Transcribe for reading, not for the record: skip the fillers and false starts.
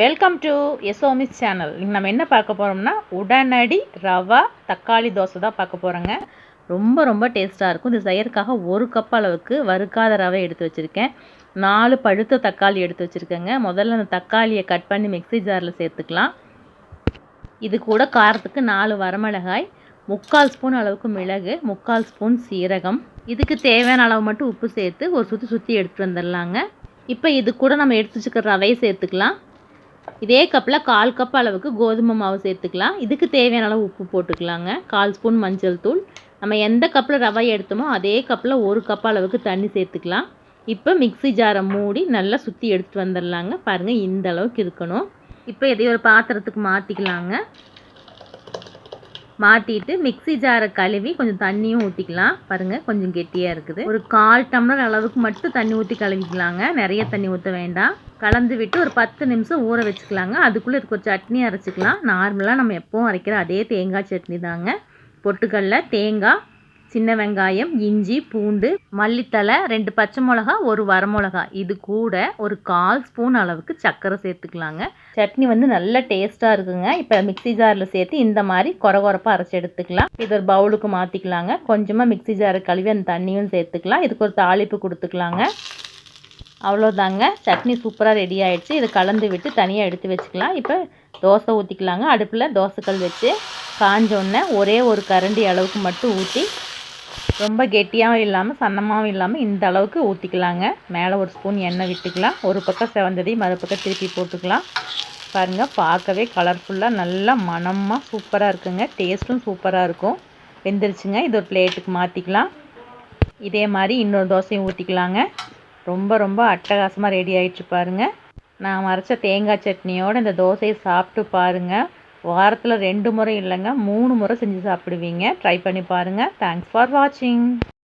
Welcome to எஸ்ஓமிஸ் channel. இன்றைக்கி நம்ம என்ன பார்க்க போகிறோம்னா உடனடி ரவா தக்காளி தோசை தான் பார்க்க போகிறோங்க. ரொம்ப டேஸ்ட்டாக இருக்கும். இது செய்யறதுக்காக 1 கப் அளவுக்கு வறுக்காத ரவை எடுத்து வச்சுருக்கேன். 4 பழுத்த தக்காளி எடுத்து வச்சுருக்கேங்க. முதல்ல அந்த தக்காளியை கட் பண்ணி மிக்ஸி ஜாரில் சேர்த்துக்கலாம். இது கூட காரத்துக்கு 4 வரமிளகாய், 3/4 ஸ்பூன் அளவுக்கு மிளகு, 3/4 ஸ்பூன் சீரகம், இதுக்கு தேவையான அளவு மட்டும் உப்பு சேர்த்து ஒரு சுற்றி எடுத்துகிட்டு வந்துடலாங்க. இப்போ இது கூட நம்ம எடுத்து வச்சுக்கிற ரவையை சேர்த்துக்கலாம். இதே கப்பில் 1/4 கப் அளவுக்கு கோதுமை மாவு சேர்த்துக்கலாம். இதுக்கு தேவையான அளவு உப்பு போட்டுக்கலாங்க. 1/4 ஸ்பூன் மஞ்சள் தூள். நம்ம எந்த கப்பில் ரவை எடுத்தோமோ அதே கப்பில் 1 கப் அளவுக்கு தண்ணி சேர்த்துக்கலாம். இப்போ மிக்ஸி ஜாரை மூடி நல்லா சுற்றி எடுத்துகிட்டு வந்துடலாங்க. பாருங்கள், இந்த அளவுக்கு இருக்கணும். இப்போ இதை ஒரு பாத்திரத்துக்கு மாற்றிக்கலாங்க. மாற்றிட்டு மிக்ஸி ஜாரை கழுவி கொஞ்சம் தண்ணியும் ஊற்றிக்கலாம். பாருங்கள், கொஞ்சம் கெட்டியாக இருக்குது. ஒரு 1/4 டம்ளர் அளவுக்கு மட்டும் தண்ணி ஊற்றி கழுவிக்கலாங்க. நிறைய தண்ணி ஊற்ற வேண்டாம். கலந்து விட்டு ஒரு 10 நிமிஷம் ஊற வச்சுக்கலாங்க. அதுக்குள்ளே இதுக்கு ஒரு சட்னி அரைச்சிக்கலாம். நார்மலாக நம்ம எப்போவும் அரைக்கிற அதே தேங்காய் சட்னி தாங்க. பொட்டுக்கடலை, தேங்காய், சின்ன வெங்காயம், இஞ்சி, பூண்டு, மல்லித்தலை, 2 பச்சை மிளகா, 1 வரமிளகா, இது கூட ஒரு 1/4 ஸ்பூன் அளவுக்கு சர்க்கரை சேர்த்துக்கலாங்க. சட்னி நல்ல டேஸ்ட்டாக இருக்குங்க. இப்போ மிக்ஸி ஜாரில் சேர்த்து இந்த மாதிரி கொரப்பாக அரைச்சி எடுத்துக்கலாம். இது ஒரு பவுலுக்கு மாற்றிக்கலாங்க. கொஞ்சமாக மிக்ஸி ஜாரை கழுவி அந்த தண்ணியும் சேர்த்துக்கலாம். இதுக்கு ஒரு தாளிப்பு கொடுத்துக்கலாங்க. அவ்வளோதாங்க, சட்னி சூப்பராக ரெடி ஆகிடுச்சு. இதை கலந்து விட்டு தனியாக எடுத்து வச்சுக்கலாம். இப்போ தோசை ஊற்றிக்கலாங்க. அடுப்பில் தோசைக்கல் வச்சு காஞ்சோடனே ஒரே ஒரு கரண்டி அளவுக்கு மட்டும் ஊற்றி, ரொம்ப கெட்டியாகவும் இல்லாமல் சன்னமாகவும் இல்லாமல் இந்த அளவுக்கு ஊற்றிக்கலாங்க. மேலே ஒரு ஸ்பூன் எண்ணெய் விட்டுக்கலாம். ஒரு பக்கம் செவந்ததையும் மறுபக்கம் திருப்பி போட்டுக்கலாம். பாருங்கள், பார்க்கவே கலர்ஃபுல்லாக நல்லா மணமாக சூப்பராக இருக்குங்க. டேஸ்ட்டும் சூப்பராக இருக்கும். வெந்துருச்சுங்க. இது ஒரு பிளேட்டுக்கு மாற்றிக்கலாம். இதே மாதிரி இன்னொரு தோசையும் ஊற்றிக்கலாங்க. ரொம்ப அட்டகாசமாக ரெடி ஆகிடுச்சு பாருங்கள். நான் அரைச்ச தேங்காய் சட்னியோடு இந்த தோசையை சாப்பிட்டு பாருங்கள். வாரத்தில் 2 முறை இல்லைங்க, 3 முறை செஞ்சு சாப்பிடுவீங்க. ட்ரை பண்ணி பாருங்கள். தேங்க்ஸ் ஃபார் வாட்சிங்.